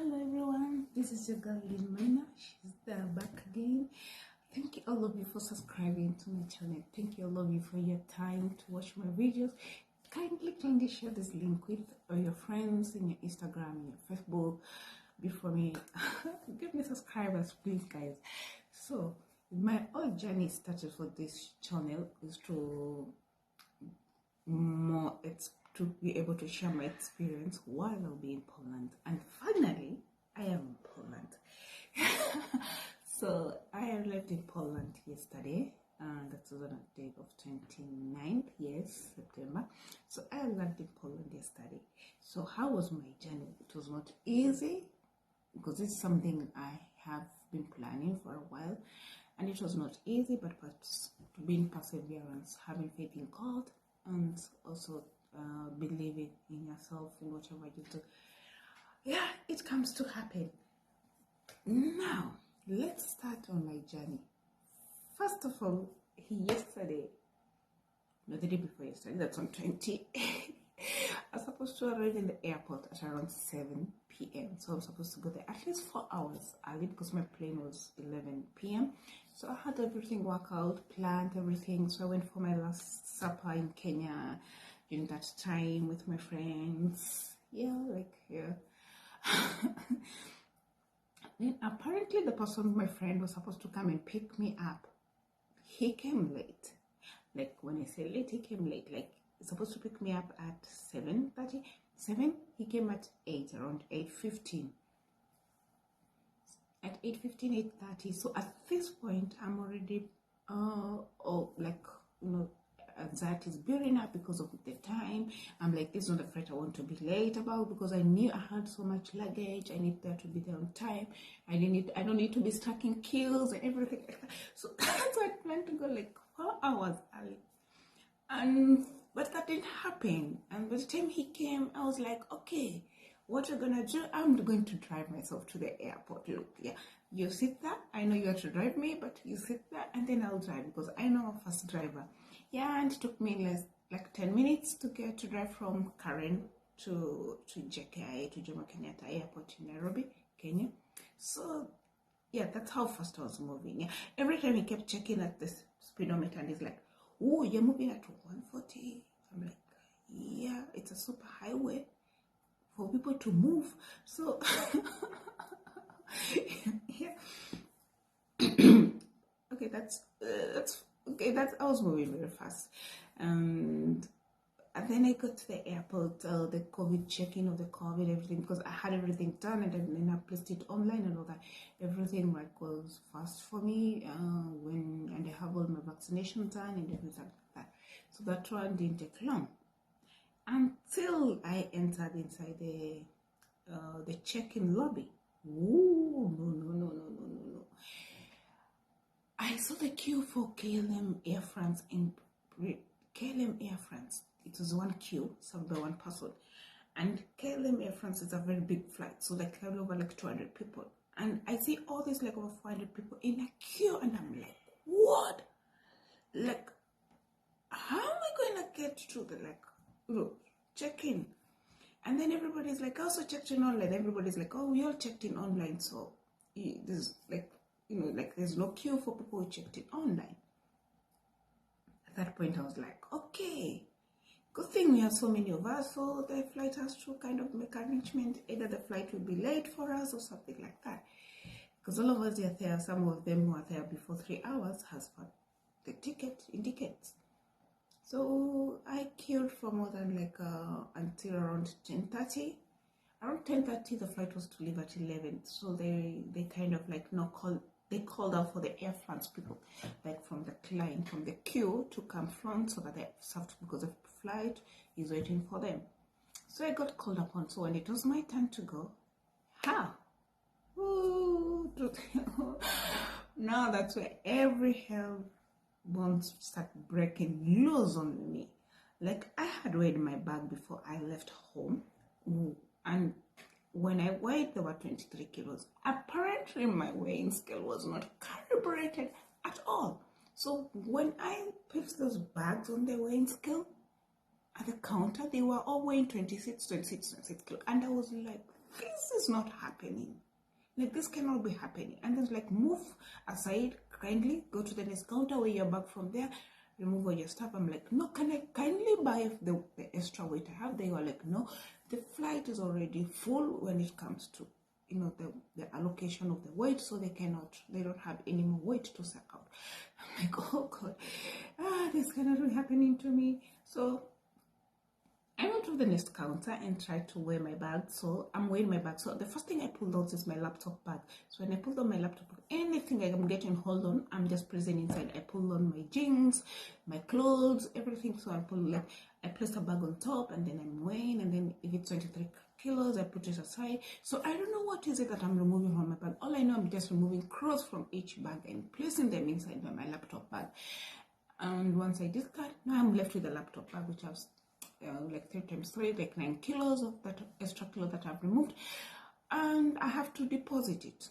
Hello everyone, this is your girl Myner. She's back again. Thank you all of you for subscribing to my channel. Thank you all of you for your time to watch my videos. Kindly share this link with all your friends in your Instagram, in your Facebook. Before me, give me subscribers, please, guys. So my whole journey started for this channel is to to be able to share my experience while I'll be in Poland. And finally, I am in Poland. So I arrived in Poland yesterday, and that was on the date of 29th, yes, September. So I arrived in Poland yesterday. So how was my journey? It was not easy because it's something I have been planning for a while, and it was not easy, but being perseverance, having faith in God, and also believing in yourself in whatever you do. Yeah, it comes to happen. Now, let's start on my journey. First of all, yesterday, no, the day before yesterday, that's on 20, I was supposed to arrive in the airport at around 7 p.m. So I was supposed to go there at least 4 hours early because my plane was 11 p.m. So I had everything work out, planned everything. So I went for my last supper in Kenya during that time with my friends. Then apparently the person, my friend, was supposed to come and pick me up. He came late. Like when I say late, he came late. Like he's supposed to pick me up at 7:30. He came at 8, around 8:15. At 8:15, 8:30. So at this point, I'm already anxiety is building up because of the time. I'm like, this is not a flight I want to be late about because I knew I had so much luggage. I need that to be there on time. I don't need to be stuck in queues and everything like that. So that's why I planned to go like 4 hours early. But that didn't happen. And by the time he came, I was like, okay, what you're gonna do? I'm going to drive myself to the airport. Look, yeah, you sit there. I know you have to drive me, but you sit there and then I'll drive because I know I'm a fast driver. Yeah, and it took me like 10 minutes to drive from Karen to JKIA, to Jomo Kenyatta Airport in Nairobi, Kenya. So yeah, that's how fast I was moving. Yeah, every time he kept checking at the speedometer and he's like, oh, you're moving at 140. I'm like, yeah, it's a super highway for people to move. So yeah. Okay, that's okay. I was moving very fast, and then I got to the airport, the COVID check-in of the COVID, everything, because I had everything done, and then I placed it online and all that. Everything was fast for me and I have all my vaccination done and everything like that. So that one didn't take long until I entered inside the check-in lobby. Ooh, no. I saw the queue for KLM Air France KLM Air France. It was one queue served by one person, and KLM Air France is a very big flight, so like over like 200 people, and I see all these like over 400 people in a queue, and I'm like, what? Like, how am I going to get to the check-in? And then everybody's like, I also checked in online. Everybody's like, oh, we all checked in online, so there's like, there's no queue for people who checked in online. At that point, I was like, okay, good thing we have so many of us, so the flight has to kind of make arrangement. Either the flight will be late for us or something like that. Because all of us are there, some of them who are there before 3 hours has got the ticket indicates. So I queued for more than until around 10:30. Around 10:30, the flight was to leave at 11. So they kind of they called out for the Air France people, like from the queue to come front so that they served because the flight is waiting for them. So I got called upon. So when it was my turn to go, now that's where every hell bones start breaking loose on me. Like, I had weighed my bag before I left home, and when I weighed, there were 23 kilos. Apparently, my weighing scale was not calibrated at all. So when I put those bags on the weighing scale at the counter, they were all weighing 26 kilos. And I was like, this is not happening. Like, this cannot be happening. And then like, move aside kindly, go to the next counter, weigh your bag from there, remove all your stuff. I'm like, no, can I kindly buy the extra weight I have? They were like, no, the flight is already full when it comes to, you know, the allocation of the weight, so they don't have any more weight to sell out. I'm like, oh God, this cannot be happening to me. So I went to the next counter and tried to weigh my bag. So I'm weighing my bag. So the first thing I pulled out is my laptop bag. So when I pulled on my laptop bag, anything I'm getting hold on, I'm just pressing inside. I pulled on my jeans, my clothes, everything. So I placed a bag on top, and then I'm weighing, and then if it's 23 kilos, I put it aside. So I don't know what is it that I'm removing from my bag. All I know, I'm just removing clothes from each bag and placing them inside my laptop bag. And once I did that, now I'm left with the laptop bag, which I was like 3 times 3, like 9 kilos of that extra kilo that I've removed, and I have to deposit it.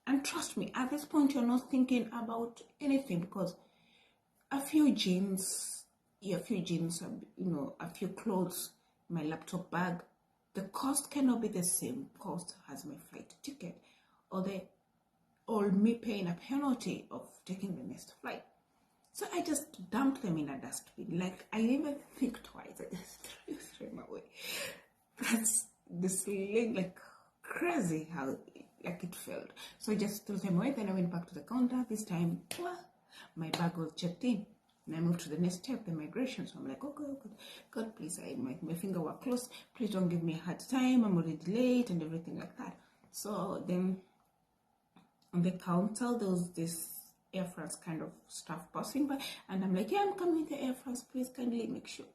And trust me, at this point, you're not thinking about anything, because a few jeans, you know, a few clothes, my laptop bag, the cost cannot be the same cost as my flight ticket, or me paying a penalty of taking the next flight. So I just dumped them in a dustbin. Like, I didn't even think twice. I just threw them away. That's this like crazy how like it felt. So I just threw them away. Then I went back to the counter. This time, my bag was checked in. And I moved to the next step, the migration. So I'm like, okay, God, please, my finger were closed. Please don't give me a hard time. I'm already late and everything like that. So then on the counter, there was this Air France kind of staff passing by, and I'm like, yeah, I'm coming to Air France, please kindly make sure,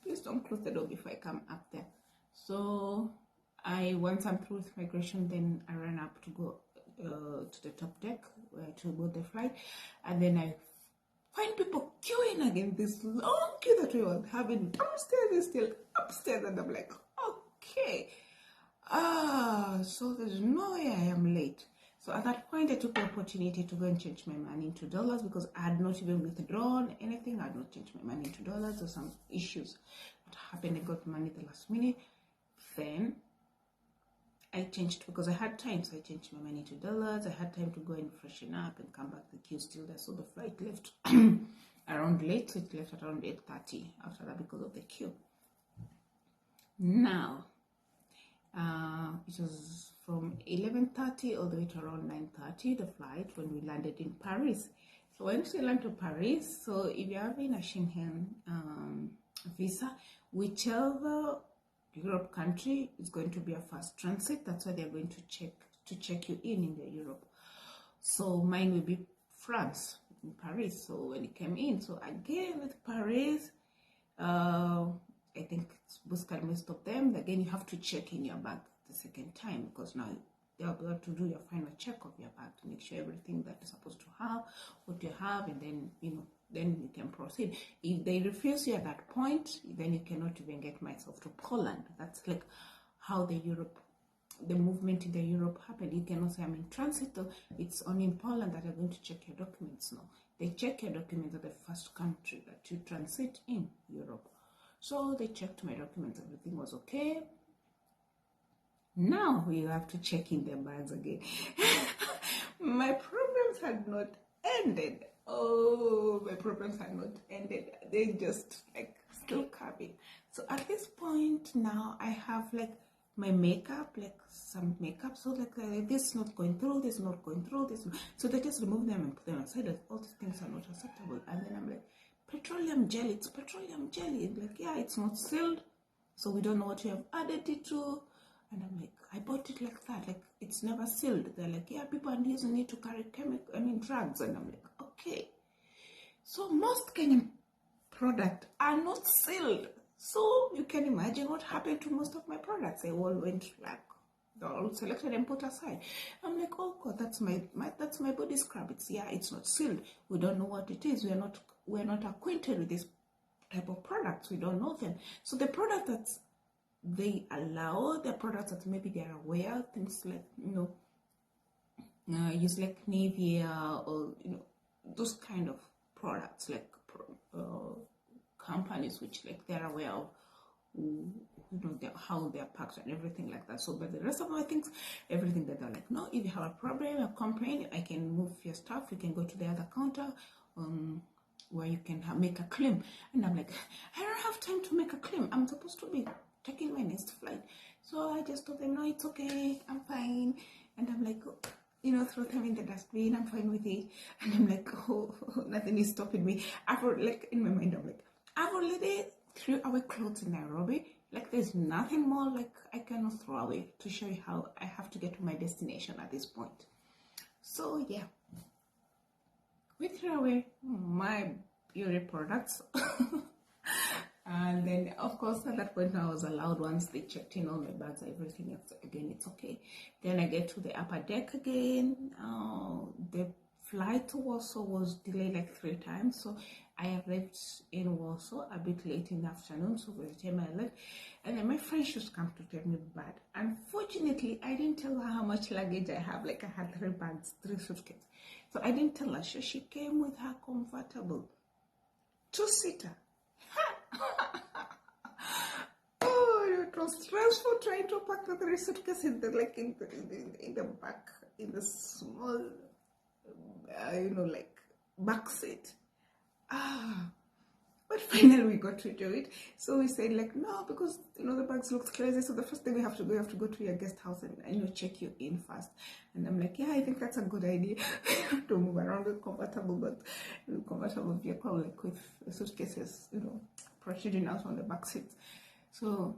please don't close the door before I come up there. So once I'm through with migration, then I ran up to go to the top deck to board the flight, and then I find people queuing again, this long queue that we were having upstairs is still upstairs, and I'm like, okay, so there's no way I am late. So at that point, I took the opportunity to go and change my money into dollars, because I had not even withdrawn anything. I had not changed my money into dollars. There's some issues that happened. I got money the last minute. Then I changed, because I had time, so I changed my money to dollars. I had time to go and freshen up and come back. The queue still there. So the flight left around late. So it left at around 8:30 after that, because of the queue. Now, it was from 11:30 all the way to around 9:30, the flight, when we landed in Paris. So once you land to Paris, so if you're having a Schengen visa, whichever Europe country is going to be a first transit, that's why they're going to check you in the Europe. So mine will be France, in Paris. So when it came in, so again with Paris, I think Buscar most of them. Again, you have to check in your bag the second time, because now they are about to do your final check of your bag to make sure everything that you're supposed to have, what you have, and then then you can proceed. If they refuse you at that point, then you cannot even get myself to Poland. That's like how the movement in the Europe happened. You cannot say I'm in transit, though. It's only in Poland that they're going to check your documents. No, they check your documents at the first country that you transit in Europe. So they checked my documents, everything was okay. Now we have to check in their bags again. My problems had not ended. Oh, my problems had not ended. They just like still coming. So at this point now, I have like my makeup, like some makeup. So like this is not going through, this is not going through, this. So they just remove them and put them aside. Like, all these things are not acceptable. And then I'm like, petroleum jelly, it's petroleum jelly. Like, yeah, it's not sealed, so we don't know what you have added it to. And I'm like, I bought it like that, like it's never sealed. They're like, yeah, people are using it to carry drugs. And I'm like, okay. So most Kenyan products are not sealed. So you can imagine what happened to most of my products. They all went like, they're all selected and put aside. I'm like, oh God, that's my body scrub. It's not sealed. We don't know what it is. We're not acquainted with this type of products. We don't know them. So the product that they allow, the products that maybe they're aware, things like, use like Nivea, or those kind of products, like companies which like they're aware of how they're packed and everything like that. So, but the rest of my things, everything that they're like, no, if you have a problem, a complaint, I can move your stuff. You can go to the other counter, where you can make a claim. And I'm like, I don't have time to make a claim. I'm supposed to be taking my next flight. So I just told them, no, it's okay, I'm fine. And I'm like, throw them in the dustbin, I'm fine with it. And I'm like, oh, nothing is stopping me. In my mind, I'm like, I've already threw away clothes in Nairobi. Like, there's nothing more like I cannot throw away to show you how I have to get to my destination at this point. So yeah, we threw away my beauty products. And then, of course, at that point, I was allowed, once they checked in all my bags, everything else, again, it's okay. Then I get to the upper deck again. The flight to Warsaw was delayed like 3 times. So I arrived in Warsaw a bit late in the afternoon. So by the time I left, and then my friend just come to tell me bad. Unfortunately, I didn't tell her how much luggage I have. Like, I had 3 bags, 3 suitcases. So I didn't tell her. So she came with her comfortable 2-seater. Oh, it was stressful trying to pack the 3 suitcases in the back, in the small, back seat. But finally we got to do it. So we said, like, no, because the bags looked crazy. So the first thing we have to go to your guest house and check you in first. And I'm like, yeah, I think that's a good idea to move around with comfortable vehicle, like with suitcases, protruding out on the back seats. So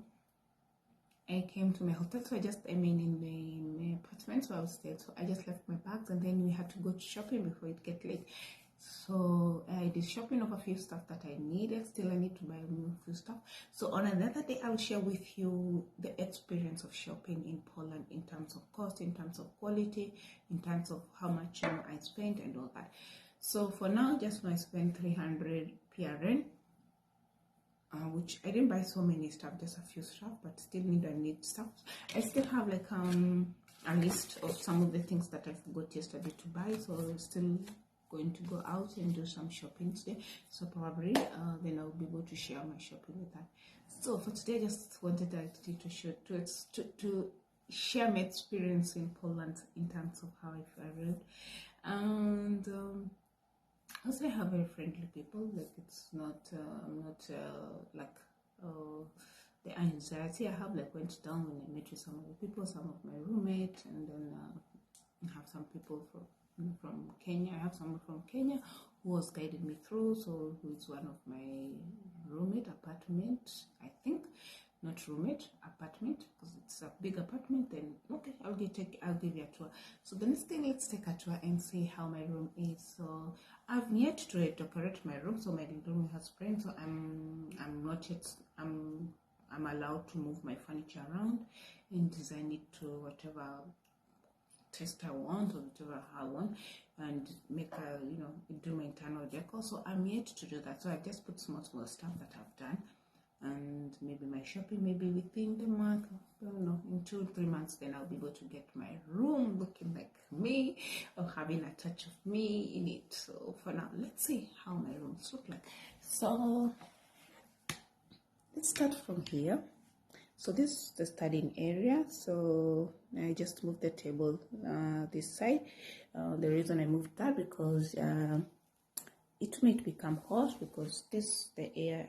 I came to my hotel. So in my apartment, so I was there. So I just left my bags, and then we had to go shopping before it get late. So I did shopping of a few stuff that I needed. Still, I need to buy a few stuff. So on another day, I'll share with you the experience of shopping in Poland, in terms of cost, in terms of quality, in terms of how much I spent and all that. So for now, just I spent 300 PRN, which I didn't buy so many stuff, just a few stuff, but still need stuff. I still have like a list of some of the things that I forgot yesterday to buy. So I'm still going to go out and do some shopping today, so probably then I'll be able to share my shopping with that. So for today, I just wanted to share my experience in Poland in terms of how I arrived, and also I have very friendly people. Like, it's not the anxiety I have went down when I met with some of the people, some of my roommates, and then I have some people from Kenya. I have someone from Kenya who was guiding me through, so who is one of my roommate apartment, I think, not roommate, apartment, because it's a big apartment. Then okay, I'll give you a tour. So the next thing, let's take a tour and see how my room is. So I've yet to decorate my room, so my room has spring, so I'm not yet I'm allowed to move my furniture around and design it to whatever taste I want, or whatever I want, and make do my internal decor. So I'm yet to do that. So I just put small stuff that I've done, and maybe my shopping, maybe within the month, I don't know, in 2-3 months, then I'll be able to get my room looking like me, or having a touch of me in it. So for now, let's see how my rooms look like. So let's start from here. So this is the studying area. So I just moved the table this side. The reason I moved that, because it might become hot, because the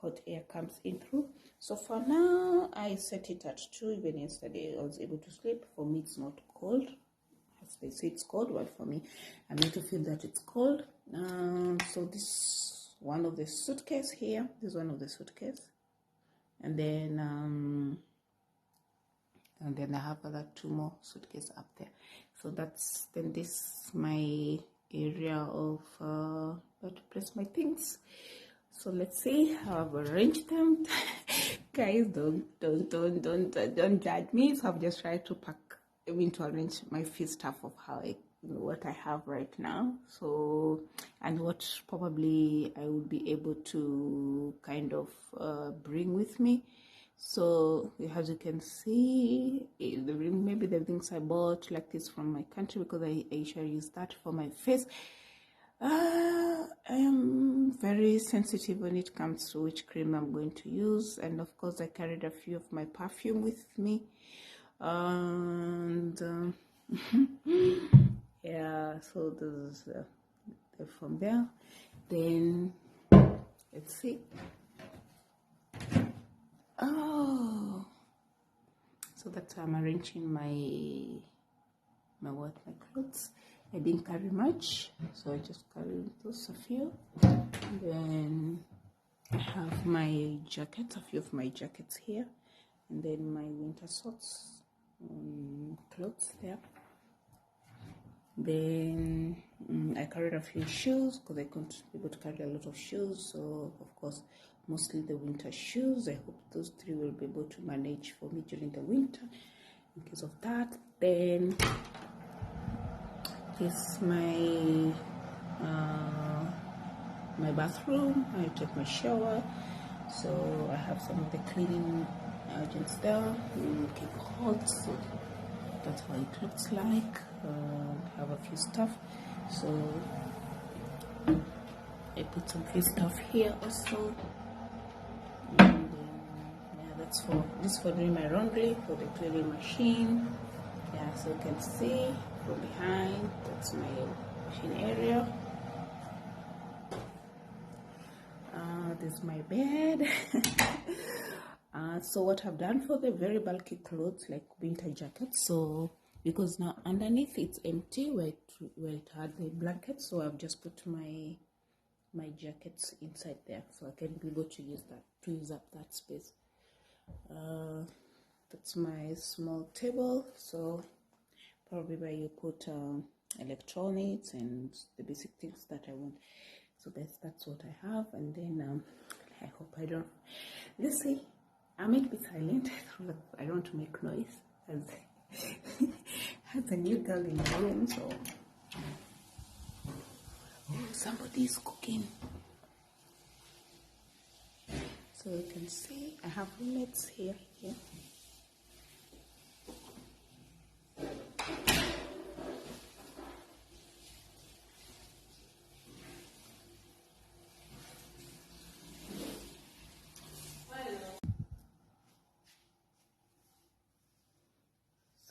hot air comes in through. So for now, I set it at 2. Even yesterday, I was able to sleep. For me, it's not cold. As they say, it's cold, but for me, I need to feel that it's cold. So this one of the suitcase here. This is one of the suitcase. And then I have other 2 more suitcases up there. So that's this my area of where to place my things. So let's see how I've arranged them. Guys, don't judge me. So I've just tried to arrange my few stuff of how what I have right now. So, and what probably I would be able to kind of bring with me. So as you can see, maybe the things I bought like this from my country, because I usually use that for my face. I am very sensitive when it comes to which cream I'm going to use, and of course I carried a few of my perfume with me, and yeah, so this is from there. Then let's see. Oh, so that's how I'm arranging my clothes. I didn't carry much, so I just carried those a few. Then I have my jackets, a few of my jackets here, and then my winter socks, clothes there. Then I carried a few shoes because I couldn't be able to carry a lot of shoes, so of course mostly the winter shoes. I hope those three will be able to manage for me during the winter in case of that. Then this is my bathroom. I take my shower, so I have some of the cleaning agents there. Keep hot, so that's how it looks like. I have a few stuff, so I put some few stuff here also. And yeah, that's for doing my laundry, for the cleaning machine. Yeah, so you can see from behind, that's my machine area. This is my bed. So what I've done for the very bulky clothes like winter jackets, so because now underneath it's empty where it had the blanket, so I've just put my jackets inside there, so I can be able to use up that space. That's my small table, so probably where you put electronics and the basic things that I want. So that's what I have. And then I hope I don't, let's see, I might be silent. I don't want to make noise as a new girl in the room. So somebody is cooking, so you can see I have roommates here.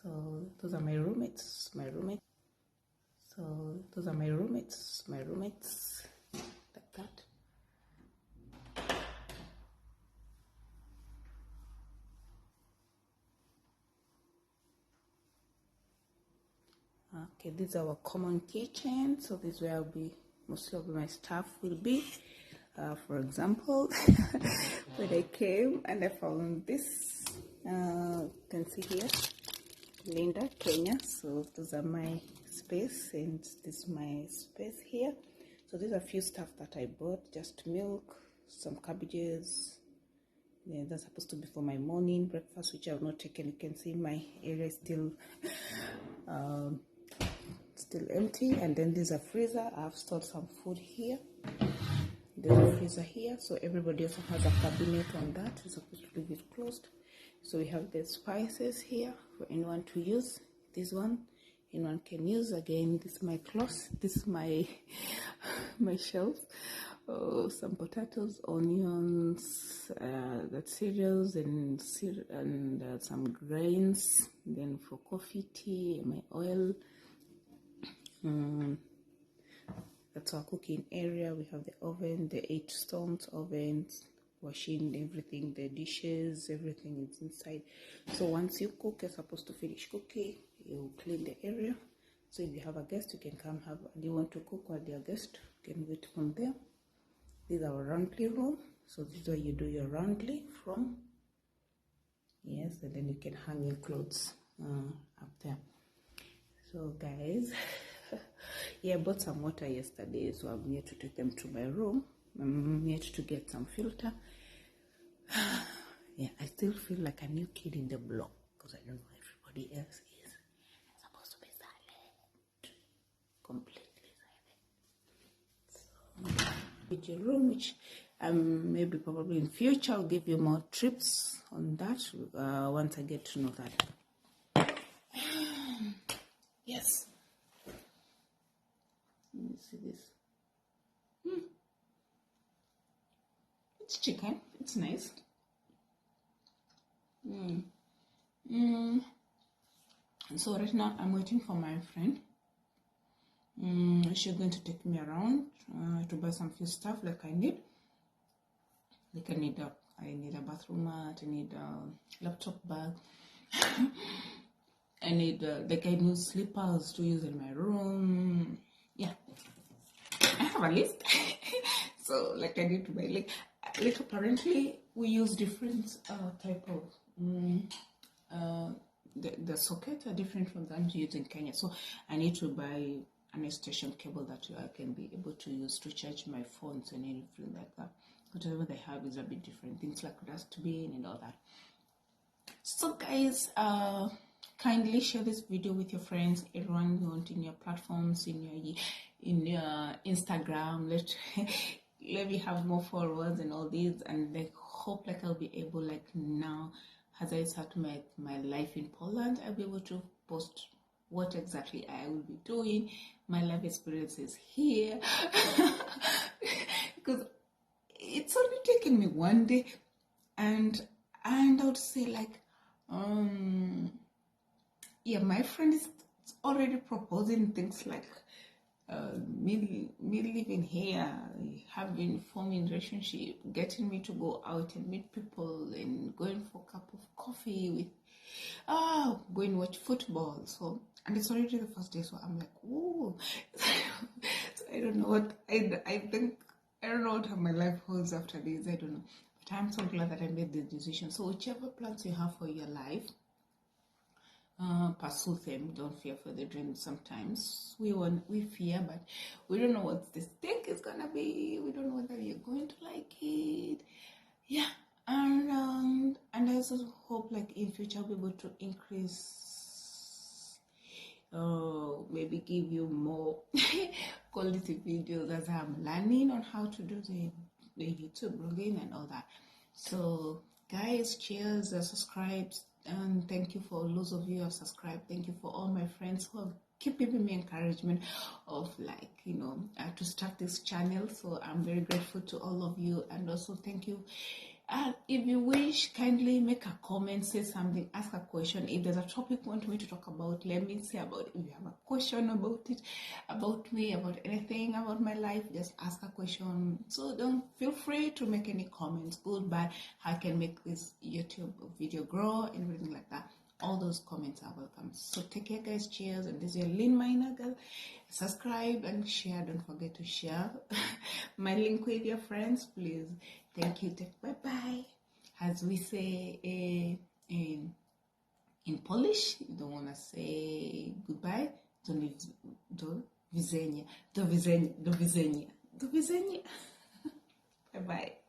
So those are my roommates. So those are my roommates, like that. Okay, this is our common kitchen. So this is where mostly of my staff will be. For example, when I came and I found this, you can see here, Linda, Kenya. So those are my space, and this is my space here. So these are a few stuff that I bought, just milk, some cabbages. Yeah, that's supposed to be for my morning breakfast, which I have not taken. You can see my area is still empty. And then there's a freezer. I've stored some food here. There's a freezer here, so everybody also has a cabinet on that. It's supposed to leave it closed. So we have the spices here for anyone to use. This one anyone can use. Again, this is my cloth. This is my shelf. Oh, some potatoes, onions, that's cereals and some grains. Then for coffee, tea, my oil. That's our cooking area. We have the oven, the 8 stones ovens, washing everything, the dishes, everything is inside. So once you cook, you're supposed to finish cooking, you clean the area. So if you have a guest, you can come and you want to cook while your guest, you can wait from there. This is our laundry room. So this is where you do your laundry from. Yes, and then you can hang your clothes up there. So guys, yeah, I bought some water yesterday, so I'm here to take them to my room. I'm here to get some filter. Yeah, I still feel like a new kid in the block because I don't know everybody else is. I'm supposed to be silent, completely silent. So, with your room, which maybe probably in future I'll give you more trips on that once I get to know that. Yes. Let me see this. It's chicken. It's nice. So right now I'm waiting for my friend. She's going to take me around to buy some few stuff like I need. Like I need a bathroom mat. I need a laptop bag. I need like I need slippers to use in my room. Yeah, I have a list. So like I need to buy like apparently we use different type of the sockets are different from the ones used in Kenya. So I need to buy an extension cable that I can be able to use to charge my phones and anything like that. Whatever they have is a bit different. Things like dustbin and all that. So guys, kindly share this video with your friends, everyone you want in your platforms, in your Instagram. Let me have more followers and all these, and like hope like I'll be able like now as I start my life in Poland, I'll be able to post what exactly I will be doing, my life experiences here, because it's only taken me one day, and I would say like yeah, my friend is already proposing things like me living here, having forming relationship, getting me to go out and meet people, and going for a cup of coffee with going watch football. So, and it's already the first day, so I'm like, whoa. So I don't know what I think. I don't know what my life holds after this. I don't know, but I'm so glad that I made this decision. So whichever plans you have for your life, pursue them. Don't fear for the dream. Sometimes we fear, but we don't know what this thing is gonna be. We don't know whether you're going to like it. Yeah, and I also hope like in future I'll be able to increase, maybe give you more quality videos as I'm learning on how to do the YouTube blogging and all that. So guys, cheers, subscribe, and thank you for those of you who have subscribed. Thank you for all my friends who have keep giving me encouragement of like to start this channel. So I'm very grateful to all of you, and also thank you. If you wish, kindly make a comment, say something, ask a question. If there's a topic you want me to talk about, let me say about it. If you have a question about it, about me, about anything, about my life, just ask a question. So don't feel free to make any comments, good, bad, how I can make this YouTube video grow, and everything like that. All those comments are welcome. So take care, guys. Cheers. And this is your Myner girl. Subscribe and share. Don't forget to share my link with your friends, please. Thank you. Bye bye. As we say in Polish, you don't want to say goodbye. Do widzenia. Do widzenia. Do widzenia. Do widzenia. Bye bye.